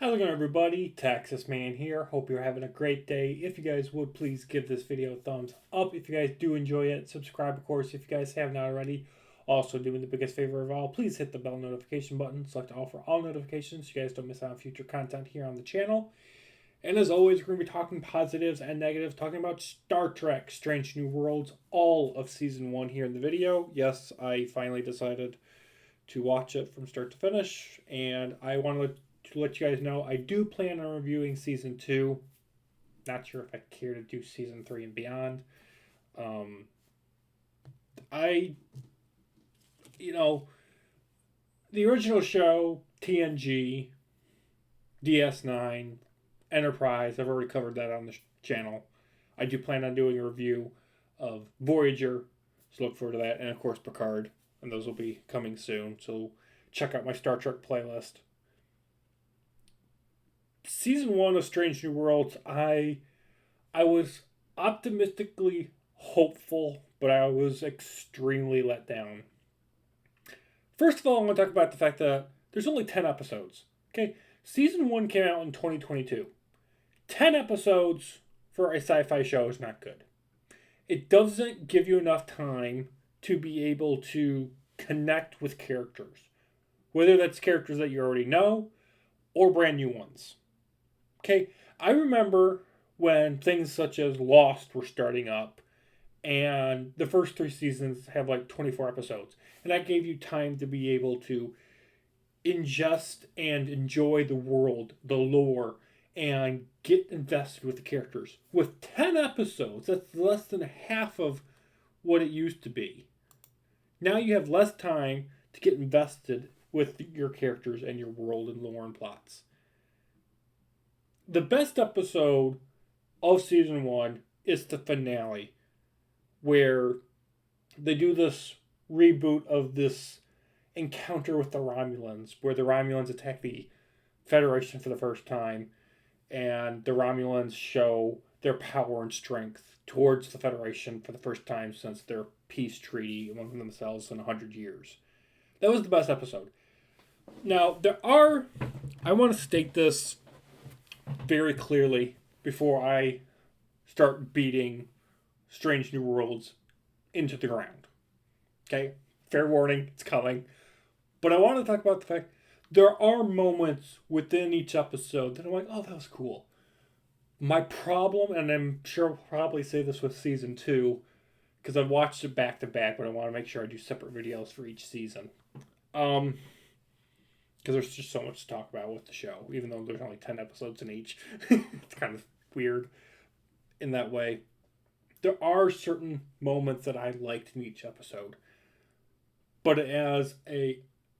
How's it going, everybody? Texas Man here. Hope you're having a great day. If you guys would please give this video a thumbs up. If you guys do enjoy it, subscribe, of course, if you guys have not already. Also, doing the biggest favor of all, please hit the bell notification button. Select all for all notifications so you guys don't miss out on future content here on the channel. And as always, we're going to be talking positives and negatives, talking about Star Trek Strange New Worlds, all of Season 1 here in the video. Yes, I finally decided to watch it from start to finish, and I wanted to let you guys know I do plan on reviewing Season 2. Not sure if I care to do Season 3 and beyond. I, the original show, TNG, DS9, Enterprise, I've already covered that on the channel. I do plan on doing a review of Voyager, so look forward to that, and of course Picard, and those will be coming soon, so check out my Star Trek playlist. Season 1 of Strange New Worlds, I was optimistically hopeful, but I was extremely let down. First of all, I want to talk about the fact that there's only 10 episodes. Okay, Season 1 came out in 2022. 10 episodes for a sci-fi show is not good. It doesn't give you enough time to be able to connect with characters, whether that's characters that you already know or brand new ones. Okay, I remember when things such as Lost were starting up, and the first 3 seasons have like 24 episodes, and that gave you time to be able to ingest and enjoy the world, the lore, and get invested with the characters. With 10 episodes, that's less than half of what it used to be. Now you have less time to get invested with your characters and your world and lore and plots. The best episode of Season 1 is the finale, where they do this reboot of this encounter with the Romulans, where the Romulans attack the Federation for the first time, and the Romulans show their power and strength towards the Federation for the first time since their peace treaty among themselves in 100 years. That was the best episode. Now, I want to state this very clearly before I start beating Strange New Worlds into the ground. Okay? Fair warning, it's coming. But I want to talk about the fact there are moments within each episode that I'm like, oh, that was cool. My problem, and I'm sure I'll probably say this with Season 2, because I've watched it back to back, but I want to make sure I do separate videos for each season. Because there's just so much to talk about with the show, even though there's only 10 episodes in each. It's kind of weird in that way. There are certain moments that I liked in each episode. But as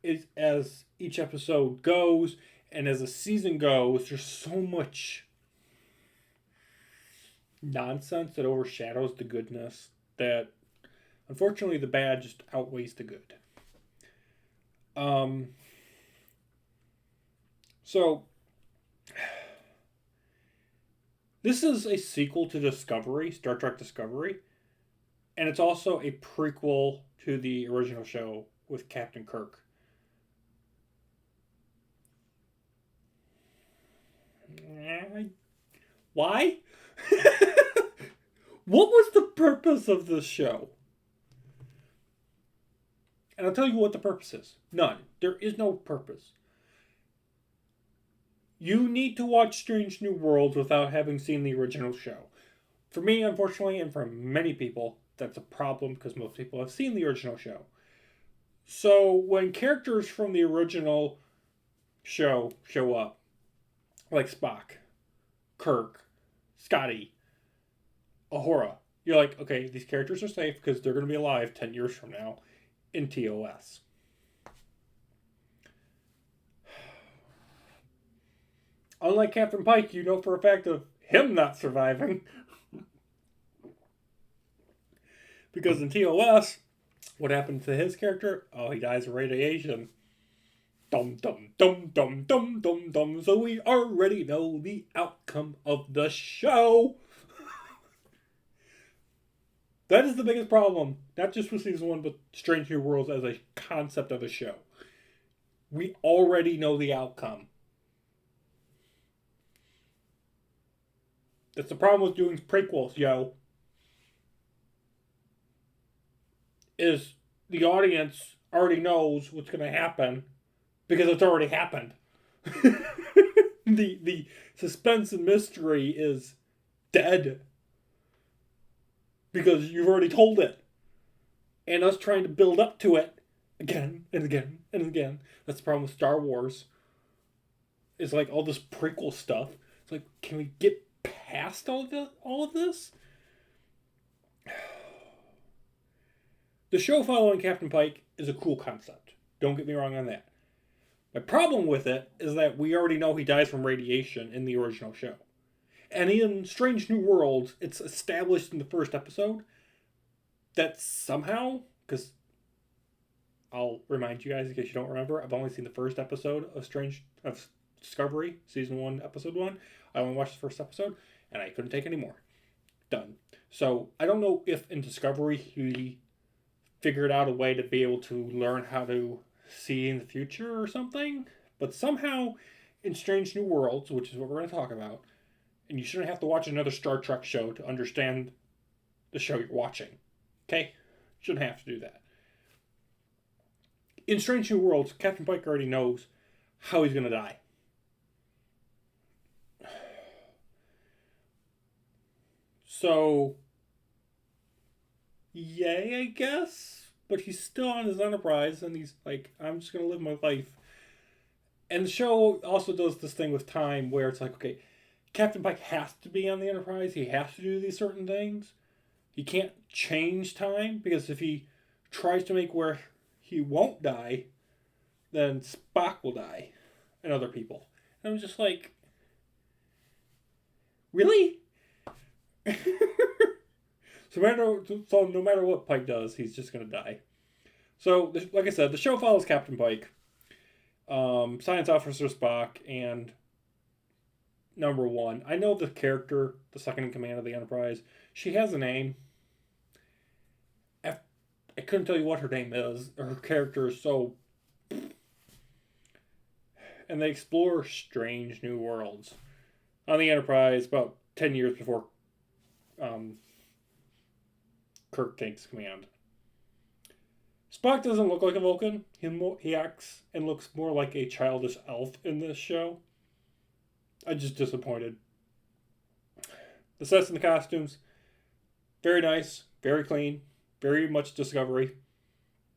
each episode goes, and as the season goes, there's so much nonsense that overshadows the goodness that, unfortunately, the bad just outweighs the good. So, this is a sequel to Discovery, Star Trek Discovery, and it's also a prequel to the original show with Captain Kirk. Why? What was the purpose of this show? And I'll tell you what the purpose is. None. There is no purpose. You need to watch Strange New Worlds without having seen the original show. For me, unfortunately, and for many people, that's a problem because most people have seen the original show. So when characters from the original show up, like Spock, Kirk, Scotty, Uhura, you're like, okay, these characters are safe because they're going to be alive 10 years from now in TOS. Unlike Captain Pike, you know for a fact of him not surviving. Because in TOS, what happened to his character? Oh, he dies of radiation. Dum dum dum dum dum dum dum. So we already know the outcome of the show. That is the biggest problem, not just with Season 1, but Strange New Worlds as a concept of a show. We already know the outcome. It's the problem with doing prequels, yo. Is the audience already knows what's going to happen because it's already happened. the suspense and mystery is dead because you've already told it. And us trying to build up to it again and again and again. That's the problem with Star Wars. It's like all this prequel stuff. It's like, can we get past all of this? The show following Captain Pike is a cool concept. Don't get me wrong on that. My problem with it is that we already know he dies from radiation in the original show. And in Strange New Worlds, it's established in the first episode that somehow, because I'll remind you guys in case you don't remember, I've only seen the first episode of Discovery, season 1, episode 1. I only watched the first episode, and I couldn't take any more. Done. So I don't know if in Discovery he figured out a way to be able to learn how to see in the future or something, but somehow in Strange New Worlds, which is what we're going to talk about, and you shouldn't have to watch another Star Trek show to understand the show you're watching. Okay? Shouldn't have to do that. In Strange New Worlds, Captain Pike already knows how he's going to die. So, yay, I guess. But he's still on his Enterprise, and he's like, I'm just going to live my life. And the show also does this thing with time where it's like, okay, Captain Pike has to be on the Enterprise. He has to do these certain things. He can't change time, because if he tries to make where he won't die, then Spock will die, and other people. And I'm just like, really? So no matter what Pike does, he's just going to die. So, like I said, the show follows Captain Pike, Science Officer Spock, and Number One. I know the character, the second in command of the Enterprise. She has a name. I couldn't tell you what her name is. Her character is so... And they explore strange new worlds on the Enterprise about 10 years before Kirk takes command. Spock doesn't look like a Vulcan. He acts and looks more like a childish elf in this show. I'm just disappointed. The sets and the costumes, very nice, very clean, very much Discovery.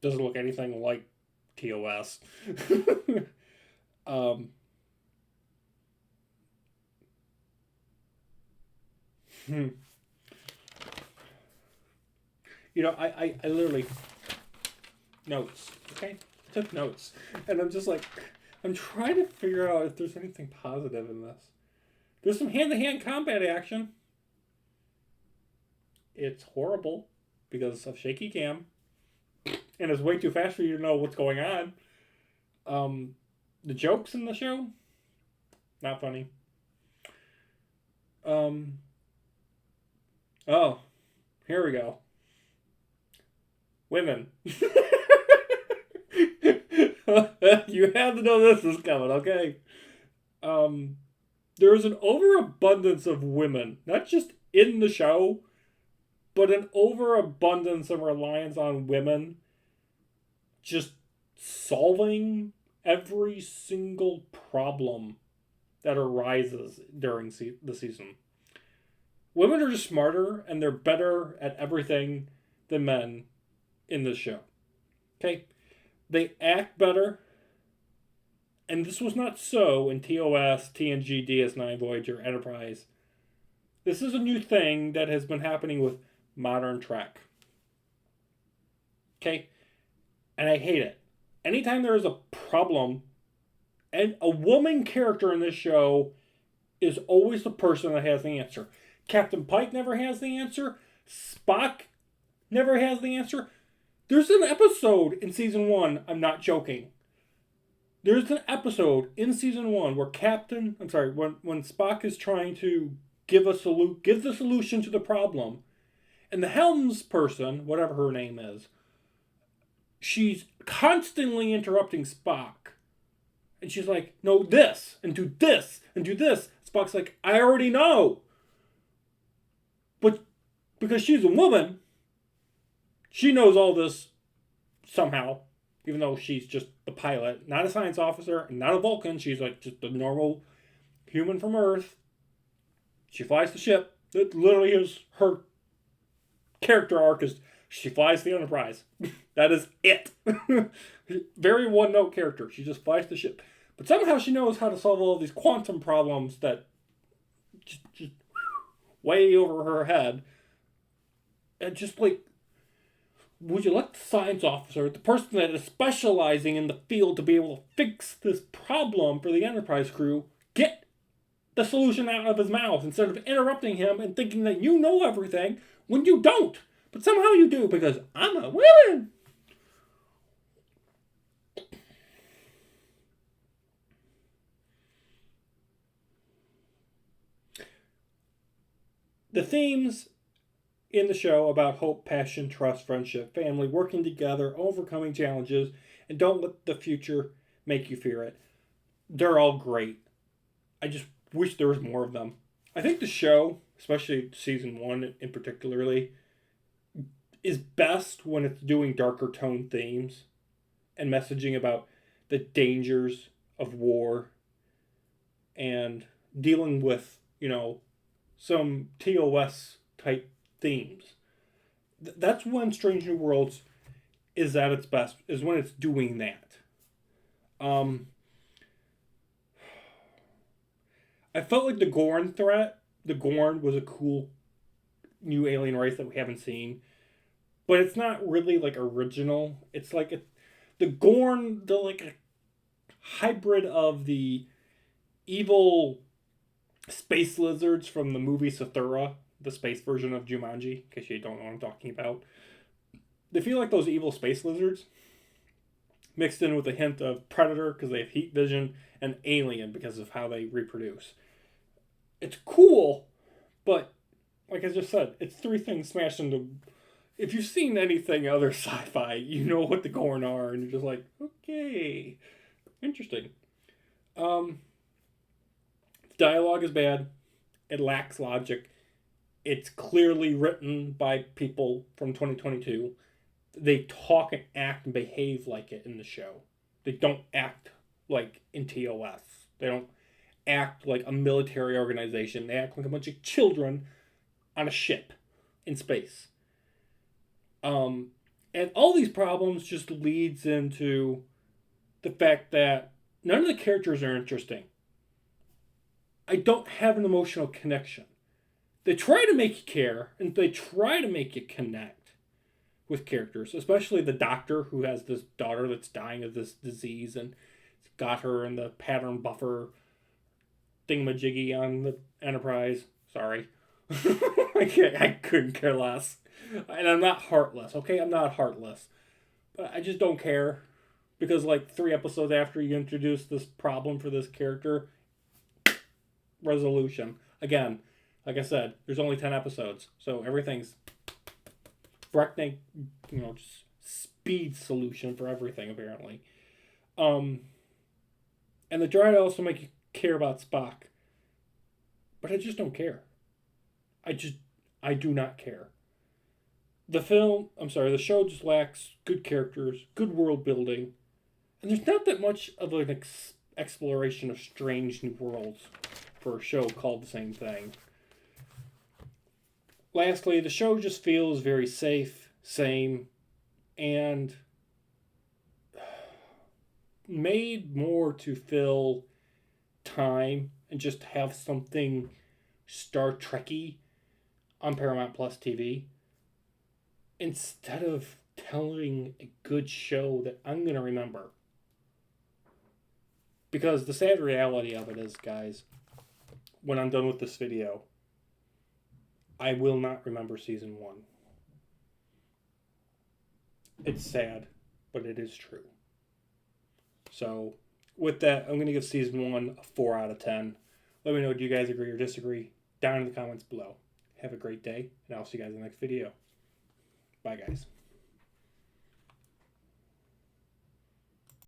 Doesn't look anything like TOS. You know, I literally notes, okay? I took notes. And I'm just like, I'm trying to figure out if there's anything positive in this. There's some hand-to-hand combat action. It's horrible because of shaky cam. And it's way too fast for you to know what's going on. The jokes in the show, not funny. Oh, here we go. Women. You had to know this was coming, okay? There's an overabundance of women, not just in the show, but an overabundance of reliance on women just solving every single problem that arises during the season. Women are just smarter, and they're better at everything than men in this show. Okay? They act better, and this was not so in TOS, TNG, DS9, Voyager, Enterprise. This is a new thing that has been happening with modern Trek. Okay? And I hate it. Anytime there is a problem, and a woman character in this show is always the person that has the answer. Captain Pike never has the answer. Spock never has the answer. There's an episode in season 1, I'm not joking. There's an episode in season 1 where when Spock is trying to give the solution to the problem, and the Helms person, whatever her name is, she's constantly interrupting Spock. And she's like, no, this, and do this, and do this. Spock's like, I already know. because she's a woman, she knows all this somehow, even though she's just the pilot, not a science officer, not a Vulcan. She's like just a normal human from Earth. She flies the ship. That literally is her character arc. Is she flies the Enterprise. That is it. Very one note character. She just flies the ship. But somehow she knows how to solve all these quantum problems that just way over her head. And just like, would you let the science officer, the person that is specializing in the field to be able to fix this problem for the Enterprise crew, get the solution out of his mouth instead of interrupting him and thinking that you know everything when you don't? But somehow you do because I'm a woman. The themes in the show about hope, passion, trust, friendship, family, working together, overcoming challenges, and don't let the future make you fear it. They're all great. I just wish there was more of them. I think the show, especially season 1 in particularly, is best when it's doing darker tone themes and messaging about the dangers of war and dealing with, some TOS type themes. That's when Strange New Worlds is at its best, is when it's doing that. I felt like the Gorn threat, the Gorn was a cool new alien race that we haven't seen, but it's not really like original. It's like the Gorn, they're like a hybrid of the evil space lizards from the movie Sathura, the space version of Jumanji, in case you don't know what I'm talking about. They feel like those evil space lizards, mixed in with a hint of Predator because they have heat vision, and Alien because of how they reproduce. It's cool, but like I just said, it's three things smashed into. If you've seen anything other sci-fi, you know what the Gorn are, and you're just like, okay, interesting. Dialogue is bad. It lacks logic. It's clearly written by people from 2022. They talk and act and behave like it in the show. They don't act like in TOS. They don't act like a military organization. They act like a bunch of children on a ship in space. And all these problems just leads into the fact that none of the characters are interesting. I don't have an emotional connection. They try to make you care, and they try to make you connect with characters, especially the doctor who has this daughter that's dying of this disease and got her in the pattern buffer thingamajiggy on the Enterprise. Sorry. I couldn't care less. And I'm not heartless, okay? I'm not heartless. But I just don't care. Because, 3 episodes after you introduce this problem for this character, resolution. Again, like I said, there's only 10 episodes. So everything's breakneck, just speed solution for everything, apparently. And they try to also make you care about Spock. But I just don't care. I do not care. The show just lacks good characters, good world building, and there's not that much of an exploration of strange new worlds for a show called the same thing. Lastly, the show just feels very safe, same, and made more to fill time and just have something Star Trek-y on Paramount Plus TV instead of telling a good show that I'm going to remember. Because the sad reality of it is, guys, when I'm done with this video, I will not remember season 1. It's sad, but it is true. So, with that, I'm going to give season 1 a 4 out of 10. Let me know, do you guys agree or disagree? Down in the comments below. Have a great day, and I'll see you guys in the next video. Bye, guys.